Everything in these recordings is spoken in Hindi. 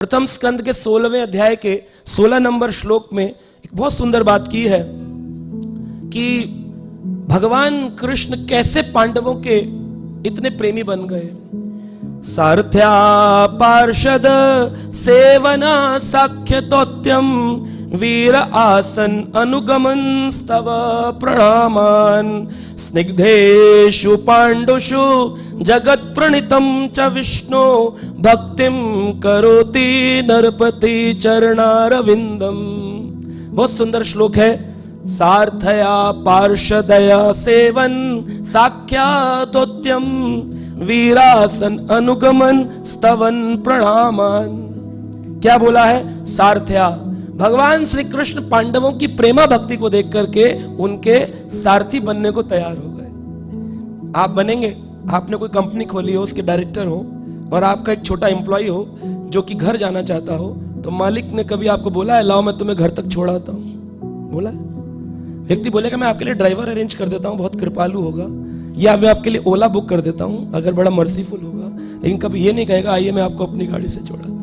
प्रथम स्कंद के 16वें अध्याय के 16 नंबर श्लोक में एक बहुत सुंदर बात की है कि भगवान कृष्ण कैसे पांडवों के इतने प्रेमी बन गए। सारथ्या पार्षद सेवना साख्यतोत्यम वीर आसन अनुगमन स्तव प्रणामान स्निग्धेषु पांडुषु जगत प्रणीतम च विष्णु भक्तिम करोति नरपति चरणारविंदम। बहुत सुंदर श्लोक है। सार्थया पार्षदया सेवन साख्यातोत्यम वीरासन अनुगमन स्तवन प्रणामान। क्या बोला है? सारथया, भगवान श्री कृष्ण पांडवों की प्रेमा भक्ति को देख करके उनके सारथी बनने को तैयार हो गए। आप बनेंगे? आपने कोई कंपनी खोली हो, उसके डायरेक्टर हो और आपका एक छोटा एम्प्लॉय हो जो कि घर जाना चाहता हो, तो मालिक ने कभी आपको बोला है लाओ मैं तुम्हें घर तक छोड़ाता हूं? बोला है? व्यक्ति बोलेगा मैं आपके लिए ड्राइवर अरेंज कर देता हूं, बहुत कृपालु होगा, या मैं आपके लिए ओला बुक कर देता हूं अगर बड़ा मर्सीफुल होगा, लेकिन कभी ये नहीं कहेगा आइए मैं आपको अपनी गाड़ी से छोड़ाता हूं।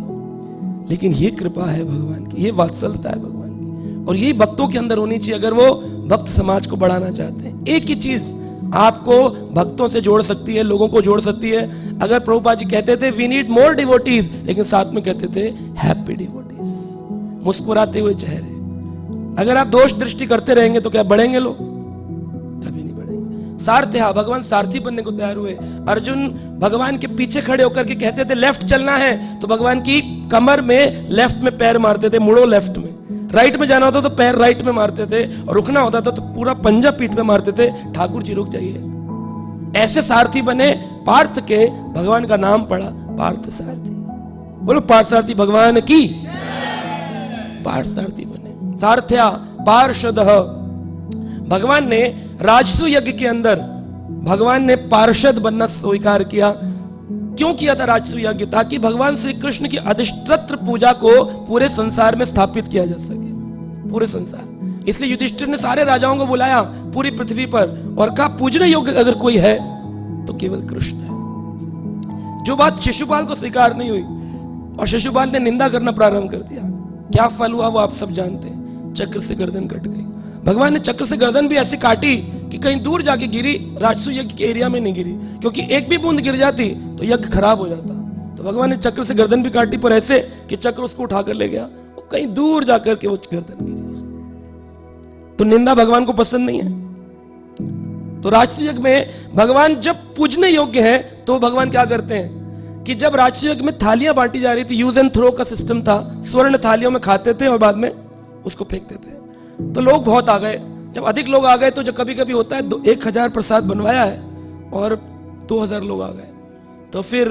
लेकिन ये कृपा है भगवान की, ये वात्सल्यता है भगवान की, और यही भक्तों के अंदर होनी चाहिए अगर वो भक्त समाज को बढ़ाना चाहते हैं। एक ही चीज आपको भक्तों से जोड़ सकती है, लोगों को जोड़ सकती है। अगर प्रभुपाद जी कहते थे वी नीड मोर डिवोटीज, लेकिन साथ में कहते थे हैप्पी डिवोटीज, मुस्कुराते हुए चेहरे। अगर आप दोष दृष्टि करते रहेंगे तो क्या बढ़ेंगे लोग? कभी नहीं बढ़ेंगे। सारथ्या, भगवान सारथी बनने को तैयार हुए। अर्जुन भगवान के पीछे खड़े होकर के कहते थे लेफ्ट चलना है, तो भगवान की कमर में लेफ्ट में पैर मारते थे, मुड़ो लेफ्ट में। राइट में जाना होता तो पैर राइट में मारते थे, और रुकना होता था तो पूरा पंजा पीठ में मारते थे, ठाकुर जी रुक जाइए। ऐसे सारथी बने। पार्थ के भगवान का नाम पड़ा पार्थ सारथी। बोलो पार्थ सारथी भगवान की। पार्थ सारथी बने। सारथ्या पार्षदः, भगवान ने राजसु यज्ञ के अंदर भगवान ने पार्षद बनना स्वीकार किया। क्यों किया था राजसु यज्ञ? ताकि भगवान श्री कृष्ण की अधिष्ठात्र पूजा को पूरे संसार में स्थापित किया जा सके, पूरे संसार। इसलिए युधिष्ठिर ने सारे राजाओं को बुलाया पूरी पृथ्वी पर और कहा पूजने योग्य अगर कोई है तो केवल कृष्ण है। जो बात शिशुपाल को स्वीकार नहीं हुई और शिशुपाल ने निंदा करना प्रारंभ कर दिया, क्या फल हुआ वो आप सब जानते हैं। चक्र से गर्दन कट गई। भगवान ने चक्र से गर्दन भी ऐसे काटी कि कहीं दूर जाके गिरी, राजसु यज्ञ के एरिया में नहीं गिरी, क्योंकि एक भी बूंद गिर जाती तो यज्ञ खराब हो जाता। तो भगवान ने चक्र से गर्दन भी काटी, पर ऐसे कि चक्र उसको उठाकर ले गया, कहीं दूर जाकर के वो गर्दन गिरी। तो निंदा भगवान को पसंद नहीं है। तो राजसु यज्ञ में भगवान जब पूजने योग्य है तो भगवान क्या करते हैं कि जब राजसु यज्ञ में थालियां बांटी जा रही थी, यूज एंड थ्रो का सिस्टम था, स्वर्ण थालियों में खाते थे और बाद में उसको फेंकते थे। तो लोग बहुत आ गए। जब अधिक लोग आ गए तो जब कभी कभी होता है 1000 प्रसाद बनवाया है और 2000 लोग आ गए, तो फिर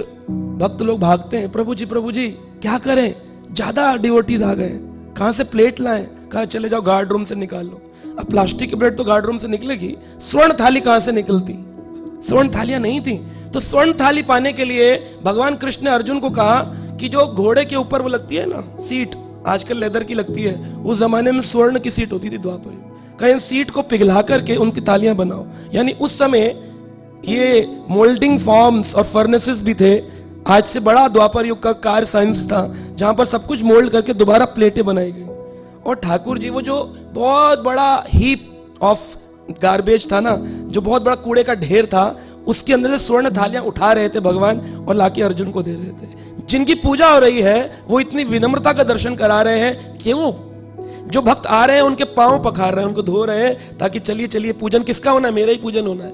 भक्त लोग भागते हैं, प्रभु जी क्या करें, ज्यादा डिवोटीज आ गए, कहां से प्लेट लाएं? कहा चले जाओ गार्ड रूम से निकाल लो। अब प्लास्टिक की प्लेट तो गार्ड रूम से निकलेगी, स्वर्ण थाली कहां से निकलती? स्वर्ण थालियां नहीं थी। तो स्वर्ण थाली पाने के लिए भगवान कृष्ण ने अर्जुन को कहा कि जो घोड़े के ऊपर वो लगती है ना सीट, आजकल लेदर की लगती है, उस जमाने में स्वर्ण की सीट होती थी द्वापर युग। कहीं सीट को पिघला करके उनकी तालियां बनाओ। यानी उस समय ये मोल्डिंग फॉर्म्स और फर्नेसेस भी थे। आज से बड़ा द्वापर युग का कार्य साइंस था, जहां पर सब कुछ मोल्ड करके दोबारा प्लेटें बनाई गई। और ठाकुर जी वो जो बहुत बड़ा हीप ऑफ गार्बेज था ना, जो बहुत बड़ा कूड़े का ढेर था, उसके अंदर से स्वर्ण थालियां उठा रहे थे भगवान और लाके अर्जुन को दे रहे थे। जिनकी पूजा हो रही है वो इतनी विनम्रता का दर्शन करा रहे हैं। क्यों? जो भक्त आ रहे हैं उनके पांव पखार रहे हैं, उनको धो रहे हैं, ताकि चलिए चलिए पूजन किसका होना है? मेरा ही पूजन होना है।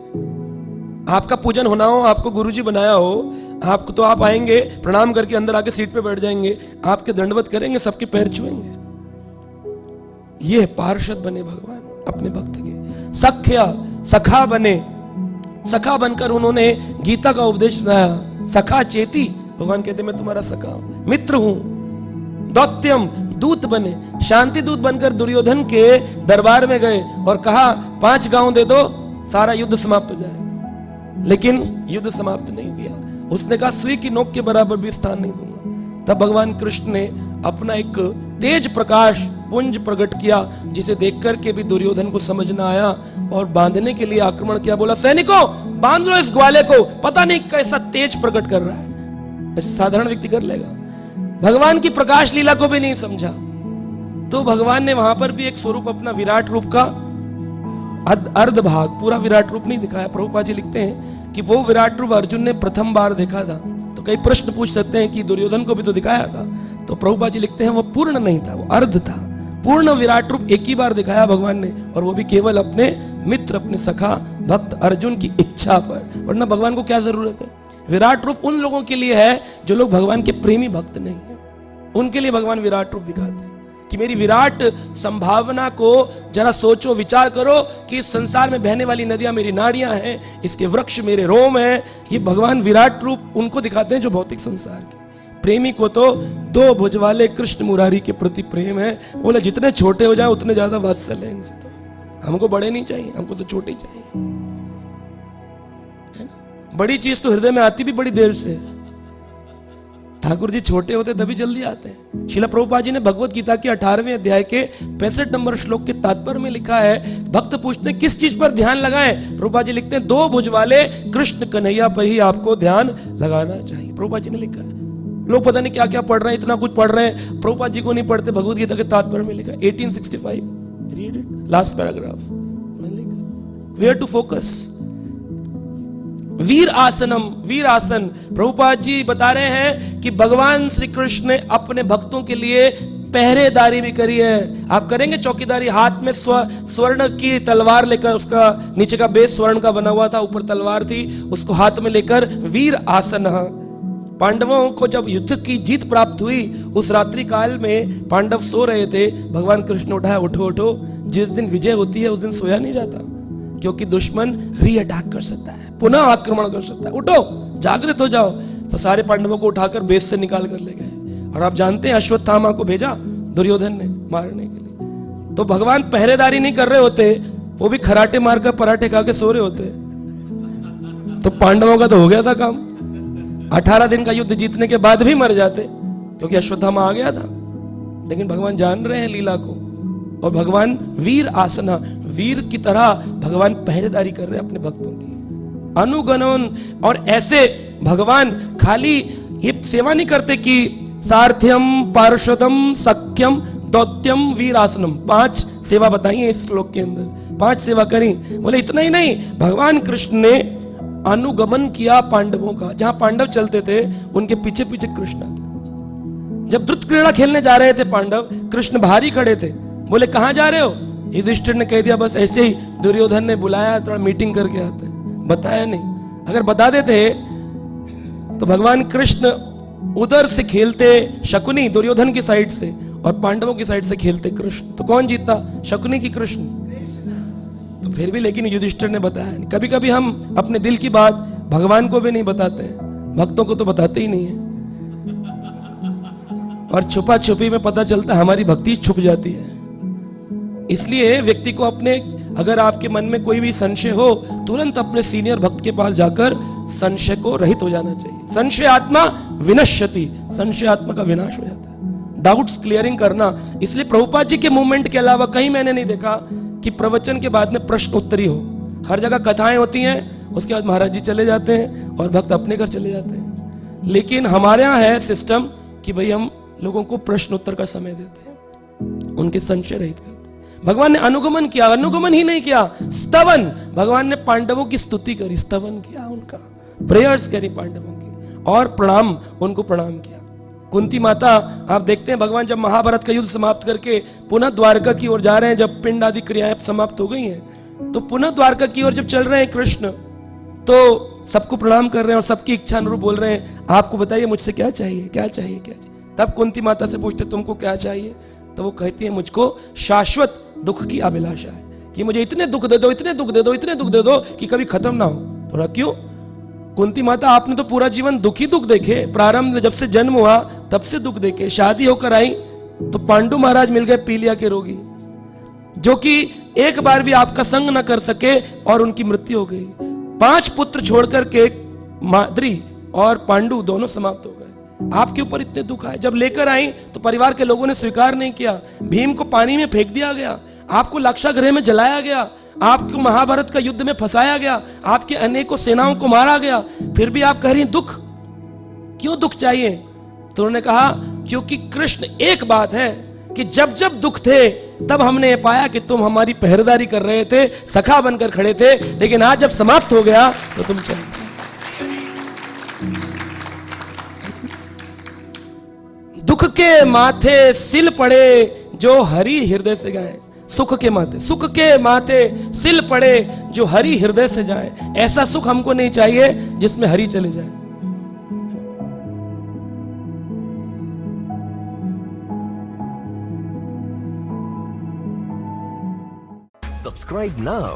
आपका पूजन होना हो, आपको गुरुजी बनाया हो, आपको तो आप आएंगे प्रणाम करके अंदर आके सीट पे बैठ जाएंगे, आपके दंडवत करेंगे, सबके पैर छुएंगे। ये पार्षद बने भगवान अपने भक्त के। सख्या, सखा बने। सखा बनकर उन्होंने गीता का उपदेश सुनाया। सखा चेती, भगवान कहते मैं तुम्हारा सखा हूं, मित्र हूं। दौत्यम, दूत बने। शांति दूत बनकर दुर्योधन के दरबार में गए और कहा 5 गांव दे दो, सारा युद्ध समाप्त हो जाए। लेकिन युद्ध समाप्त नहीं किया। उसने कहा सुई की नोक के बराबर भी स्थान नहीं दूंगा। तब भगवान कृष्ण ने अपना एक तेज प्रकाश पुंज प्रकट किया, जिसे देखकर के भी दुर्योधन को समझ न आया और बांधने के लिए आक्रमण किया। बोला सैनिकों बांध लो इस ग्वाले को, पता नहीं कैसा तेज प्रकट कर रहा है। साधारण व्यक्ति कर लेगा, भगवान की प्रकाश लीला को भी नहीं समझा। तो भगवान ने वहां पर भी एक स्वरूप अपना विराट रूप का अर्ध भाग, पूरा विराट रूप नहीं दिखाया। प्रभुपाद जी लिखते हैं कि वो विराट रूप अर्जुन ने प्रथम बार देखा था। तो कई प्रश्न पूछ सकते हैं कि दुर्योधन को भी तो दिखाया था। तो प्रभुपाद जी लिखते हैं वो पूर्ण नहीं था, वो अर्ध था। पूर्ण विराट रूप एक ही बार दिखाया भगवान ने, और वो भी केवल अपने मित्र, अपने सखा भक्त अर्जुन की इच्छा पर। वरना भगवान को क्या जरूरत है? विराट रूप उन लोगों के लिए है जो लोग भगवान के प्रेमी भक्त नहीं है, उनके लिए भगवान विराट रूप दिखाते हैं कि मेरी विराट संभावना को जरा सोचो, विचार करो कि इस संसार में बहने वाली नदियां मेरी नाड़ियां हैं, इसके वृक्ष मेरे रोम हैं। ये भगवान विराट रूप उनको दिखाते हैं जो भौतिक संसार के। प्रेमी को तो दो भुज वाले कृष्ण मुरारी के प्रति प्रेम है। बोले जितने छोटे हो जाए उतने ज्यादा वात्सल्य है इनसे। तो हमको बड़े नहीं चाहिए, हमको तो छोटे चाहिए, है ना। बड़ी चीज तो हृदय में आती भी बड़ी देर से। ठाकुर जी छोटे होते तभी जल्दी आते हैं। श्रील प्रभुपाद जी ने भगवत गीता के 18वें अध्याय के 65 नंबर श्लोक के तात्पर्य में लिखा है, भक्त पूछते हैं किस चीज पर ध्यान लगाएं? प्रभुपाद जी लिखते हैं दो भुज वाले कृष्ण कन्हैया पर ही आपको ध्यान लगाना चाहिए। प्रभुपाद जी ने लिखा है। लोग पता नहीं क्या क्या पढ़ रहे हैं, इतना कुछ पढ़ रहे हैं, प्रभुपाद जी को नहीं पढ़ते। भगवत गीता के तात्पर्य में लिखा 1865, read it, last paragraph, where to focus. वीर आसनम, वीर आसन। प्रभुपाद जी बता रहे हैं कि भगवान श्री कृष्ण ने अपने भक्तों के लिए पहरेदारी भी करी है। आप करेंगे चौकीदारी, हाथ में स्वर्ण की तलवार लेकर, उसका नीचे का बेस स्वर्ण का बना हुआ था, ऊपर तलवार थी, उसको हाथ में लेकर वीर आसन। पांडवों को जब युद्ध की जीत प्राप्त हुई, उस रात्रि काल में पांडव सो रहे थे, भगवान कृष्ण उठाया, उठो उठो, जिस दिन विजय होती है उस दिन सोया नहीं जाता, क्योंकि दुश्मन री-अटैक कर सकता है, पुनः आक्रमण कर सकता है, उठो जागृत हो जाओ। तो सारे पांडवों को उठाकर बेस से निकाल कर ले गए। और आप जानते हैं अश्वत्थामा को भेजा दुर्योधन ने मारने के लिए। तो भगवान पहरेदारी नहीं कर रहे होते, वो भी खराटे मारकर पराठे खा के सो रहे होते, तो पांडवों का तो हो गया था काम। 18 दिन का युद्ध जीतने के बाद भी मर जाते, क्योंकि अश्वत्थामा आ गया था। लेकिन भगवान जान रहे हैं लीला को, और भगवान वीर आसना, वीर की तरह भगवान पहरेदारी कर रहे हैं अपने भक्तों की, अनुगणन। और ऐसे भगवान खाली ये सेवा नहीं करते कि सारथ्यम, पार्षदम, सख्यम, दौत्यम, वीर आसनम, 5 सेवा बताई है इस श्लोक के अंदर, 5 सेवा करी। बोले इतना ही नहीं, भगवान कृष्ण ने अनुगमन किया पांडवों का। जहां पांडव चलते थे उनके पीछे पीछे कृष्ण आते। जब द्रुत क्रीड़ा खेलने जा रहे थे पांडव, कृष्ण बाहर ही खड़े थे। बोले कहां जा रहे हो? युधिष्ठिर ने कह दिया बस ऐसे ही दुर्योधन ने बुलाया, थोड़ा मीटिंग करके आते हैं। बताया नहीं, अगर बता देते तो भगवान कृष्ण उधर से खेलते शकुनी दुर्योधन की साइड से, और पांडवों की साइड से खेलते कृष्ण, तो कौन जीतता? शकुनी की कृष्ण? तो फिर भी लेकिन युधिष्ठिर ने बताया नहीं। कभी कभी हम अपने दिल की बात भगवान को भी नहीं बताते हैं, भक्तों को तो बताते ही नहीं है, और छुपा छुपी में पता चलता हमारी भक्ति छुप जाती है। इसलिए व्यक्ति को अपने, अगर आपके मन में कोई भी संशय हो, तुरंत अपने सीनियर भक्त के पास जाकर संशय को रहित हो जाना चाहिए। संशय आत्मा विनश्यति, संशय आत्मा का विनाश हो जाता है। डाउट्स क्लियरिंग करना। इसलिए प्रभुपाद जी के मूवमेंट के अलावा कहीं मैंने नहीं देखा कि प्रवचन के बाद में प्रश्न उत्तरी हो। हर जगह कथाएं होती हैं, उसके बाद महाराज जी चले जाते हैं और भक्त अपने घर चले जाते हैं। लेकिन हमारे यहाँ है सिस्टम कि भाई हम लोगों को प्रश्न उत्तर का समय देते हैं, उनके संशय रहित करते हैं। भगवान ने अनुगमन किया, अनुगमन ही नहीं किया, स्तवन। भगवान ने पांडवों की स्तुति करी, स्तवन किया, उनका प्रेयर्स करी पांडवों की, और प्रणाम, उनको प्रणाम किया। कुंती माता, आप देखते हैं भगवान जब महाभारत का युद्ध समाप्त करके पुनः द्वारका की ओर जा रहे हैं, जब पिंड आदि क्रियाएं समाप्त हो गई हैं, तो पुनः द्वारका की ओर जब चल रहे हैं कृष्ण, तो सबको प्रणाम कर रहे हैं और सबकी इच्छा अनुरूप बोल रहे हैं, आपको बताइए मुझसे क्या चाहिए, क्या चाहिए, क्या चाहिए। तब कुंती माता से पूछते तुमको क्या चाहिए? तो वो कहती है मुझको शाश्वत दुख की अभिलाषा है, कि मुझे इतने दुख दे दो, इतने दुख दे दो, इतने दुख दे दो कि कभी खत्म ना हो। थोड़ा क्यों? कुंती माता आपने तो पूरा जीवन दुखी दुख देखे, प्रारंभ में जब से जन्म हुआ तब से दुख देखे। शादी होकर आई तो पांडु महाराज मिल गए पीलिया के रोगी, जो कि एक बार भी आपका संग न कर सके और उनकी मृत्यु हो गई। 5 पुत्र छोड़कर के माद्री और पांडु दोनों समाप्त हो गए। आपके ऊपर इतने दुख आए, जब लेकर आई तो परिवार के लोगों ने स्वीकार नहीं किया, भीम को पानी में फेंक दिया गया, आपको लाक्षागृह में जलाया गया, आपको महाभारत का युद्ध में फंसाया गया, आपके अनेकों सेनाओं को मारा गया, फिर भी आप कह रही दुख, क्यों दुख चाहिए? तो उन्होंने कहा क्योंकि कृष्ण एक बात है कि जब जब दुख थे तब हमने पाया कि तुम हमारी पहरेदारी कर रहे थे, सखा बनकर खड़े थे, लेकिन आज जब समाप्त हो गया तो तुम चले गए। दुख के माथे सिल पड़े जो हरि हृदय से गाए। सुख के माथे सिल पड़े जो हरि हृदय से जाए। ऐसा सुख हमको नहीं चाहिए जिसमें हरि चले जाए। Subscribe now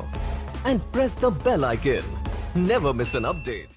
and press the bell icon. Never miss an update.